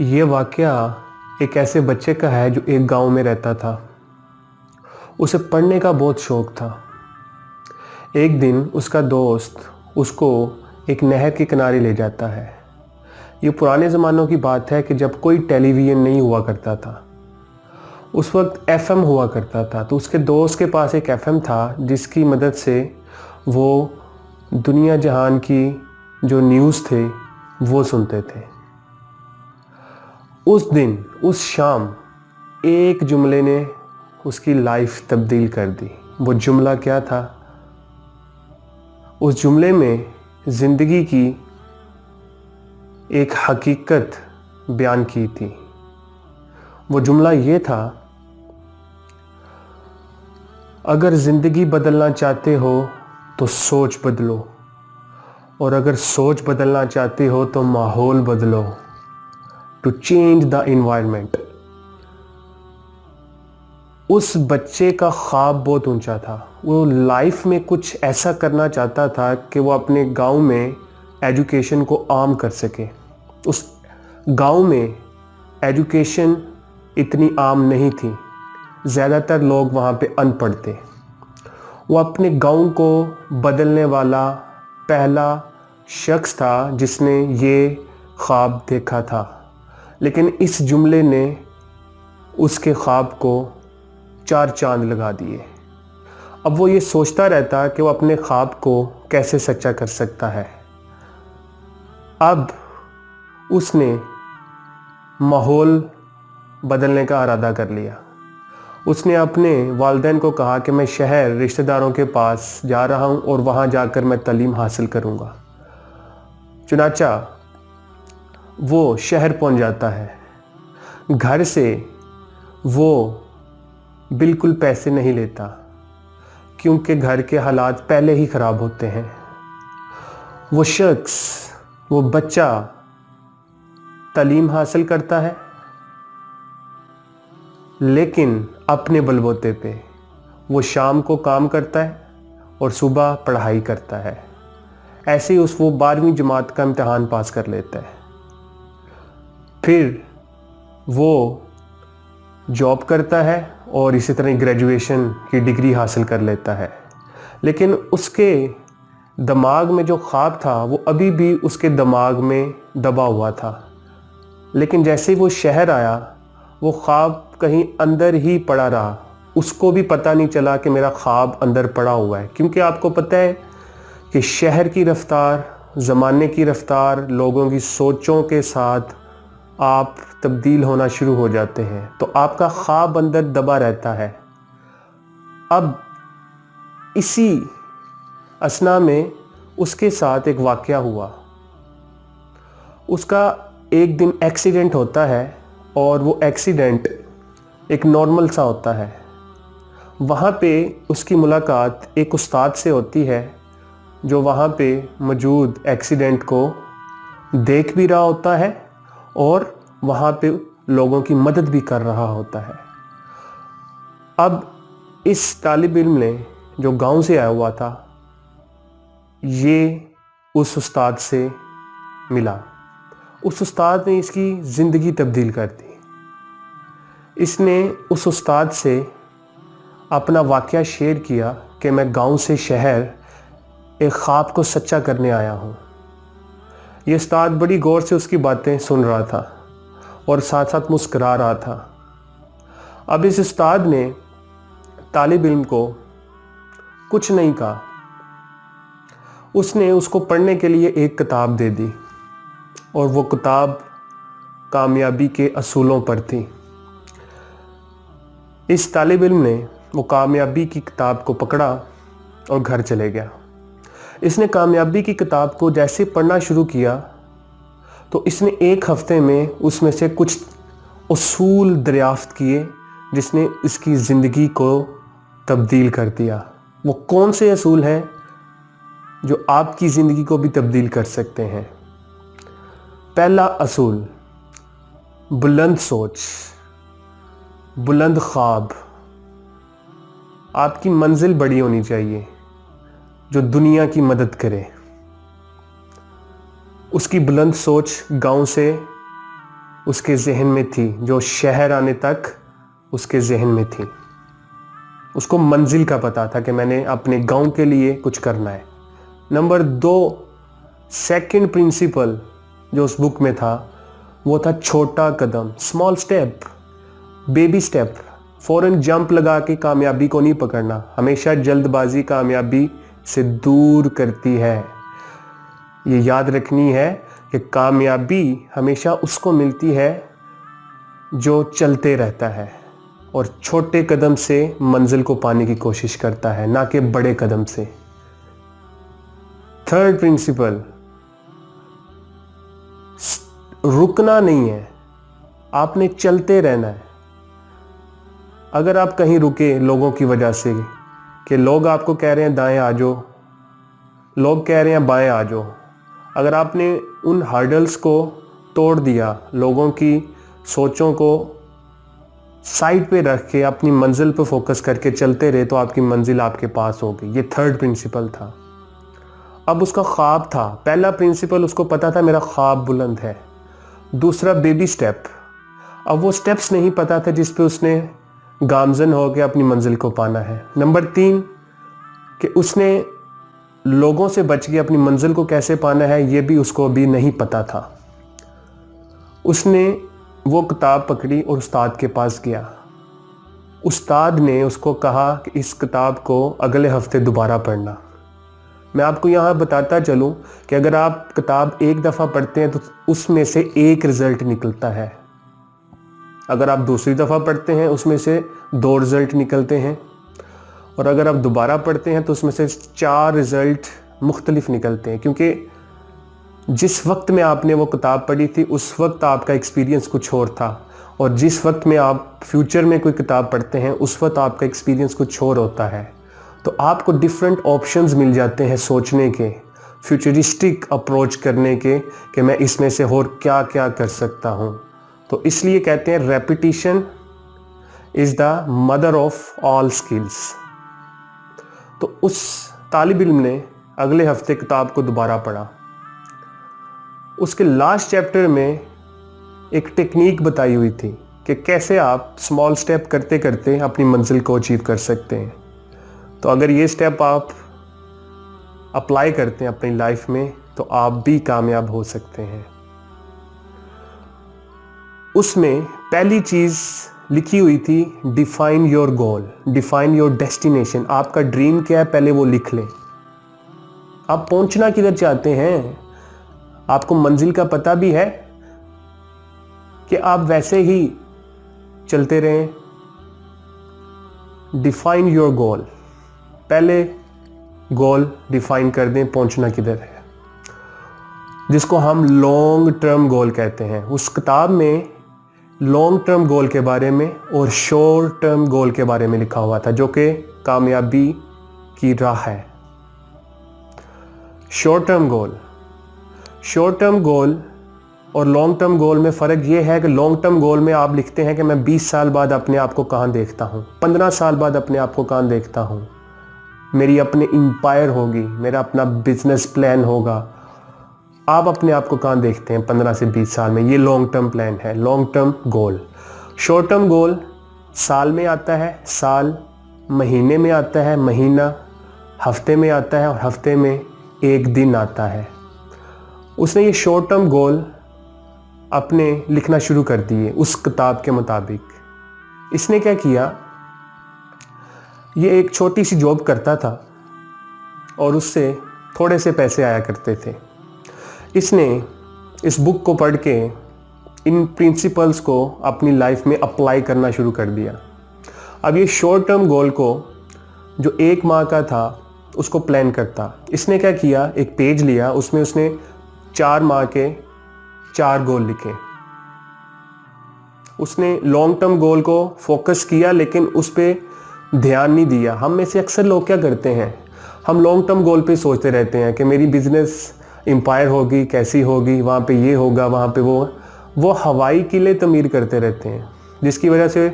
ये वाक़या एक ऐसे बच्चे का है जो एक गांव में रहता था। उसे पढ़ने का बहुत शौक़ था। एक दिन उसका दोस्त उसको एक नहर के किनारे ले जाता है। ये पुराने ज़मानों की बात है कि जब कोई टेलीविज़न नहीं हुआ करता था। उस वक्त एफएम हुआ करता था, तो उसके दोस्त के पास एक एफएम था जिसकी मदद से वो दुनिया जहान की जो न्यूज़ थे वो सुनते थे। उस दिन उस शाम एक जुमले ने उसकी लाइफ तब्दील कर दी। वो जुमला क्या था? उस जुमले में ज़िंदगी की एक हकीकत बयान की थी। वो जुमला ये था, अगर ज़िंदगी बदलना चाहते हो तो सोच बदलो, और अगर सोच बदलना चाहते हो तो माहौल बदलो। To change the environment. उस बच्चे का ख्वाब बहुत ऊंचा था। वो लाइफ में कुछ ऐसा करना चाहता था कि वो अपने गांव में एजुकेशन को आम कर सके। उस गांव में एजुकेशन इतनी आम नहीं थी। ज़्यादातर लोग वहाँ पे अनपढ़ थे। वो अपने गांव को बदलने वाला पहला शख्स था जिसने ये ख्वाब देखा था। लेकिन इस जुमले ने उसके ख्वाब को 4 चांद लगा दिए। अब वो ये सोचता रहता कि वो अपने ख्वाब को कैसे सच्चा कर सकता है। अब उसने माहौल बदलने का इरादा कर लिया। उसने अपने वालिदैन को कहा कि मैं शहर रिश्तेदारों के पास जा रहा हूँ और वहाँ जाकर मैं तालीम हासिल करूँगा। चुनाचा वो शहर पहुँच जाता है। घर से वो बिल्कुल पैसे नहीं लेता, क्योंकि घर के हालात पहले ही ख़राब होते हैं। वो शख्स, वो बच्चा तालीम हासिल करता है, लेकिन अपने बलबूते पे। वो शाम को काम करता है और सुबह पढ़ाई करता है। ऐसे ही वो 12वीं जमात का इम्तहान पास कर लेता है। फिर वो जॉब करता है और इसी तरह ग्रेजुएशन की डिग्री हासिल कर लेता है। लेकिन उसके दिमाग में जो ख्वाब था वो अभी भी उसके दिमाग में दबा हुआ था। लेकिन जैसे ही वो शहर आया, वो ख्वाब कहीं अंदर ही पड़ा रहा। उसको भी पता नहीं चला कि मेरा ख्वाब अंदर पड़ा हुआ है, क्योंकि आपको पता है कि शहर की रफ्तार, ज़माने की रफ्तार, लोगों की सोचों के साथ आप तब्दील होना शुरू हो जाते हैं, तो आपका ख्वाब अंदर दबा रहता है। अब इसी असना में उसके साथ एक वाक़या हुआ। उसका एक दिन एक्सीडेंट होता है और वो एक्सीडेंट एक नॉर्मल सा होता है। वहाँ पे उसकी मुलाकात एक उस्ताद से होती है जो वहाँ पे मौजूद एक्सीडेंट को देख भी रहा होता है और वहाँ पे लोगों की मदद भी कर रहा होता है। अब इस तालिब इल्म ने, जो गांव से आया हुआ था, ये उस उस्ताद से मिला। उस उस्ताद ने इसकी ज़िंदगी तब्दील कर दी। इसने उस उस्ताद से अपना वाक़या शेयर किया कि मैं गांव से शहर एक ख्वाब को सच्चा करने आया हूँ। ये उस्ताद बड़ी गौर से उसकी बातें सुन रहा था और साथ साथ मुस्करा रहा था। अब इस उस्ताद ने तालिब इल्म को कुछ नहीं कहा। उसने उसको पढ़ने के लिए एक किताब दे दी और वो किताब कामयाबी के असूलों पर थी। इस तालिब इल्म ने वो कामयाबी की किताब को पकड़ा और घर चले गया। इसने कामयाबी की किताब को जैसे पढ़ना शुरू किया तो इसने एक हफ्ते में उसमें से कुछ उसूल दरियाफ्त किए जिसने इसकी ज़िंदगी को तब्दील कर दिया। वो कौन से असूल हैं जो आपकी ज़िंदगी को भी तब्दील कर सकते हैं? पहला असूल, बुलंद सोच, बुलंद ख्वाब। आपकी मंजिल बड़ी होनी चाहिए जो दुनिया की मदद करे। उसकी बुलंद सोच गांव से उसके जहन में थी, जो शहर आने तक उसके जहन में थी। उसको मंजिल का पता था कि मैंने अपने गांव के लिए कुछ करना है। नंबर 2, सेकंड प्रिंसिपल जो उस बुक में था वो था छोटा कदम, स्मॉल स्टेप, बेबी स्टेप। फौरन जंप लगा के कामयाबी को नहीं पकड़ना। हमेशा जल्दबाजी कामयाबी से दूर करती है। ये याद रखनी है कि कामयाबी हमेशा उसको मिलती है जो चलते रहता है और छोटे कदम से मंजिल को पाने की कोशिश करता है, ना कि बड़े कदम से। थर्ड प्रिंसिपल, रुकना नहीं है, आपने चलते रहना है। अगर आप कहीं रुके लोगों की वजह से, कि लोग आपको कह रहे हैं दाएं आ जाओ, लोग कह रहे हैं बाएं आ जाओ, अगर आपने उन हर्डल्स को तोड़ दिया, लोगों की सोचों को साइड पे रख के अपनी मंजिल पे फोकस करके चलते रहे, तो आपकी मंजिल आपके पास होगी। ये थर्ड प्रिंसिपल था। अब उसका ख्वाब था। पहला प्रिंसिपल, उसको पता था मेरा ख्वाब बुलंद है। दूसरा, बेबी स्टेप। अब वो स्टेप्स नहीं पता था जिस पे उसने गामजन होकर अपनी मंजिल को पाना है। नंबर 3, कि उसने लोगों से बच के अपनी मंजिल को कैसे पाना है, ये भी उसको अभी नहीं पता था। उसने वो किताब पकड़ी और उस्ताद के पास गया। उस्ताद ने उसको कहा कि इस किताब को अगले हफ्ते दोबारा पढ़ना। मैं आपको यहाँ बताता चलूँ कि अगर आप किताब एक दफ़ा पढ़ते हैं तो उसमें से एक रिज़ल्ट निकलता है। अगर आप दूसरी दफ़ा पढ़ते हैं उसमें से 2 रिज़ल्ट निकलते हैं, और अगर आप दोबारा पढ़ते हैं तो उसमें से 4 रिज़ल्ट मुख्तलिफ निकलते हैं। क्योंकि जिस वक्त में आपने वो किताब पढ़ी थी उस वक्त आपका एक्सपीरियंस कुछ और था, और जिस वक्त में आप फ्यूचर में कोई किताब पढ़ते हैं उस वक्त आपका एक्सपीरियंस कुछ और होता है। तो आपको डिफरेंट ऑप्शंस मिल जाते हैं सोचने के, फ्यूचरिस्टिक अप्रोच करने के, कि मैं इसमें से और क्या क्या कर सकता हूँ। तो इसलिए कहते हैं repetition is the mother of all skills. तो उस तालिब इल्म ने अगले हफ्ते किताब को दोबारा पढ़ा। उसके लास्ट चैप्टर में एक टेक्निक बताई हुई थी कि कैसे आप स्मॉल स्टेप करते करते अपनी मंजिल को अचीव कर सकते हैं। तो अगर ये स्टेप आप अप्लाई करते हैं अपनी लाइफ में तो आप भी कामयाब हो सकते हैं। उसमें पहली चीज़ लिखी हुई थी, define your goal, define your destination. आपका ड्रीम क्या है पहले वो लिख लें। आप पहुंचना किधर चाहते हैं, आपको मंजिल का पता भी है कि आप वैसे ही चलते रहें। डिफाइन योर गोल, पहले गोल डिफाइन कर दें, पहुंचना किधर है, जिसको हम लॉन्ग टर्म गोल कहते हैं। उस किताब में लॉन्ग टर्म गोल के बारे में और शॉर्ट टर्म गोल के बारे में लिखा हुआ था, जो कि कामयाबी की राह है। शॉर्ट टर्म गोल और लॉन्ग टर्म गोल में फ़र्क ये है कि लॉन्ग टर्म गोल में आप लिखते हैं कि मैं 20 साल बाद अपने आप को कहाँ देखता हूँ, 15 साल बाद अपने आप को कहाँ देखता हूँ, मेरी अपने एम्पायर होगी, मेरा अपना बिजनेस प्लान होगा। आप अपने आप को कहाँ देखते हैं 15 से 20 साल में, ये लॉन्ग टर्म प्लान है, long term goal. Short term गोल साल में आता है, साल महीने में आता है, महीना हफ्ते में आता है, और हफ्ते में एक दिन आता है। उसने ये शॉर्ट टर्म गोल अपने लिखना शुरू कर दिए उस किताब के मुताबिक। इसने क्या किया, ये एक छोटी सी जॉब करता था और उससे थोड़े से पैसे आया करते थे। इसने इस बुक को पढ़ के इन प्रिंसिपल्स को अपनी लाइफ में अप्लाई करना शुरू कर दिया। अब ये शॉर्ट टर्म गोल को जो 1 माह का था उसको प्लान करता। इसने क्या किया, एक पेज लिया, उसमें उसने 4 माह के 4 गोल लिखे। उसने लॉन्ग टर्म गोल को फोकस किया लेकिन उस पर ध्यान नहीं दिया। हम में से अक्सर लोग क्या करते हैं, हम लॉन्ग टर्म गोल पे सोचते रहते हैं कि मेरी बिजनेस एम्पायर होगी, कैसी होगी, वहाँ पे ये होगा, वहाँ पे वो हवाई किले तमीर करते रहते हैं, जिसकी वजह से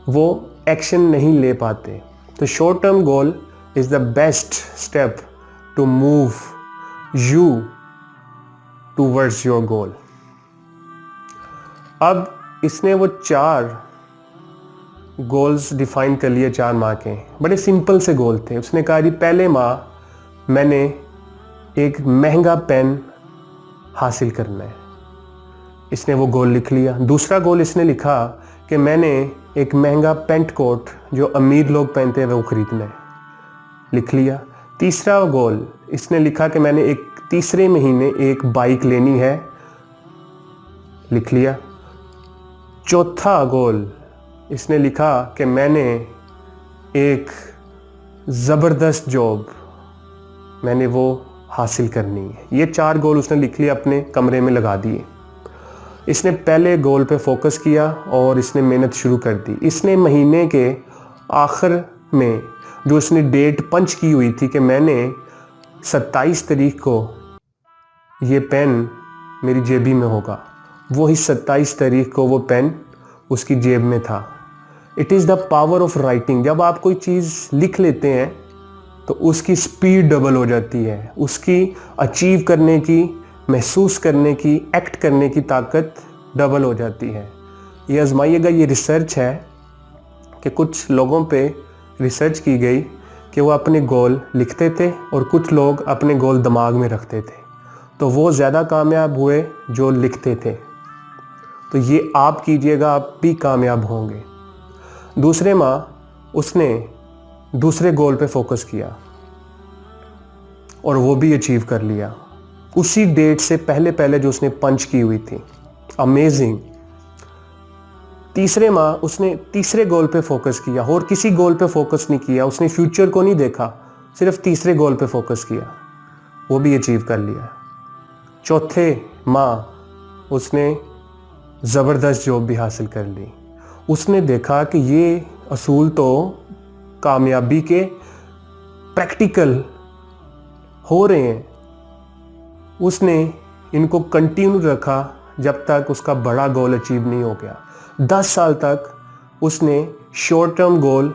वो एक्शन नहीं ले पाते। तो short term goal is the best step to move you towards your goal. अब इसने वो 4 गोल्स डिफाइन कर लिए 4 माह के, बड़े सिंपल से गोल थे। उसने कहा जी पहले माह मैंने एक महंगा पेन हासिल करना है, इसने वो गोल लिख लिया। दूसरा गोल इसने लिखा कि मैंने एक महंगा पेंट कोट जो अमीर लोग पहनते हैं वो खरीदना है, लिख लिया। तीसरा गोल इसने लिखा कि मैंने एक तीसरे महीने एक बाइक लेनी है, लिख लिया। चौथा गोल इसने लिखा कि मैंने एक ज़बरदस्त जॉब मैंने वो हासिल करनी है। ये 4 गोल उसने लिख लिया, अपने कमरे में लगा दिए। इसने पहले गोल पे फोकस किया और इसने मेहनत शुरू कर दी। इसने महीने के आखिर में जो इसने डेट पंच की हुई थी कि मैंने 27 तारीख को ये पेन मेरी जेबी में होगा, वही 27 तारीख को वो पेन उसकी जेब में था। It is the power of writing. जब आप कोई चीज़ लिख लेते हैं तो उसकी स्पीड डबल हो जाती है, उसकी अचीव करने की, महसूस करने की, एक्ट करने की ताकत डबल हो जाती है। ये आजमाइएगा। ये रिसर्च है कि कुछ लोगों पे रिसर्च की गई कि वो अपने गोल लिखते थे और कुछ लोग अपने गोल दिमाग में रखते थे, तो वो ज़्यादा कामयाब हुए जो लिखते थे। तो ये आप कीजिएगा, आप भी कामयाब होंगे। दूसरे माह उसने दूसरे गोल पे फोकस किया और वो भी अचीव कर लिया उसी डेट से पहले पहले जो उसने पंच की हुई थी। अमेजिंग। तीसरे माह उसने तीसरे गोल पे फोकस किया और किसी गोल पे फोकस नहीं किया, उसने फ्यूचर को नहीं देखा, सिर्फ तीसरे गोल पे फोकस किया, वो भी अचीव कर लिया। चौथे माह उसने ज़बरदस्त जॉब भी हासिल कर ली। उसने देखा कि ये असूल तो कामयाबी के प्रैक्टिकल हो रहे हैं। उसने इनको कंटिन्यू रखा जब तक उसका बड़ा गोल अचीव नहीं हो गया। 10 साल तक उसने शॉर्ट टर्म गोल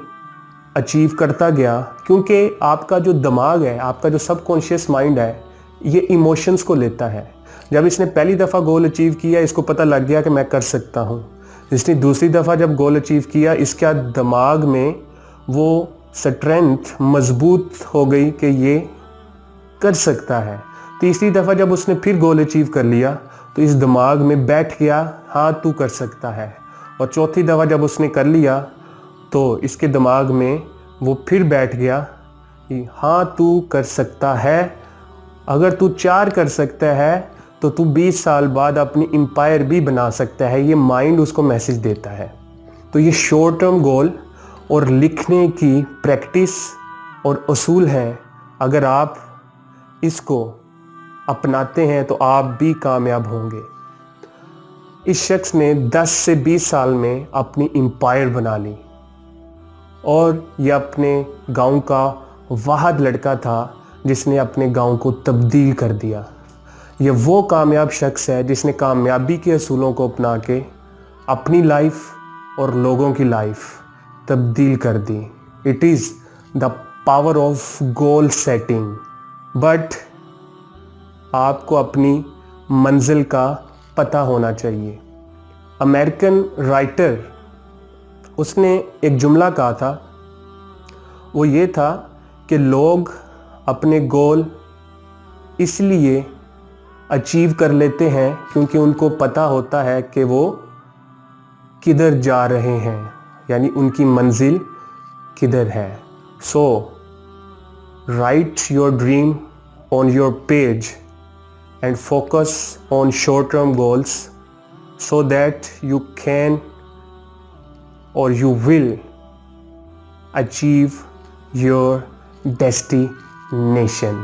अचीव करता गया, क्योंकि आपका जो दिमाग है, आपका जो सबकॉन्शियस माइंड है, ये इमोशंस को लेता है। जब इसने पहली दफ़ा गोल अचीव किया, इसको पता लग गया कि मैं कर सकता हूँ। इसने दूसरी दफ़ा जब गोल अचीव किया, इसका दिमाग में वो स्ट्रेंथ मजबूत हो गई कि ये कर सकता है। तीसरी दफ़ा जब उसने फिर गोल अचीव कर लिया तो इस दिमाग में बैठ गया, हाँ तू कर सकता है। और चौथी दफ़ा जब उसने कर लिया तो इसके दिमाग में वो फिर बैठ गया कि हाँ तू कर सकता है। अगर तू 4 कर सकता है तो तू 20 साल बाद अपनी एम्पायर भी बना सकता है। ये माइंड उसको मैसेज देता है। तो ये शॉर्ट टर्म गोल और लिखने की प्रैक्टिस और असूल हैं। अगर आप इसको अपनाते हैं तो आप भी कामयाब होंगे। इस शख्स ने 10 से 20 साल में अपनी एम्पायर बना ली और यह अपने गांव का वाहिद लड़का था जिसने अपने गांव को तब्दील कर दिया। यह वो कामयाब शख्स है जिसने कामयाबी के असूलों को अपना के अपनी लाइफ और लोगों की लाइफ तब्दील कर दी। It is the power of goal setting. But आपको अपनी मंजिल का पता होना चाहिए। अमेरिकन राइटर, उसने एक जुमला कहा था, वो ये था कि लोग अपने गोल इसलिए अचीव कर लेते हैं क्योंकि उनको पता होता है कि वो किधर जा रहे हैं, यानी उनकी मंजिल किधर है। So write your dream on your page and focus on short-term goals so that you can or you will achieve your destination.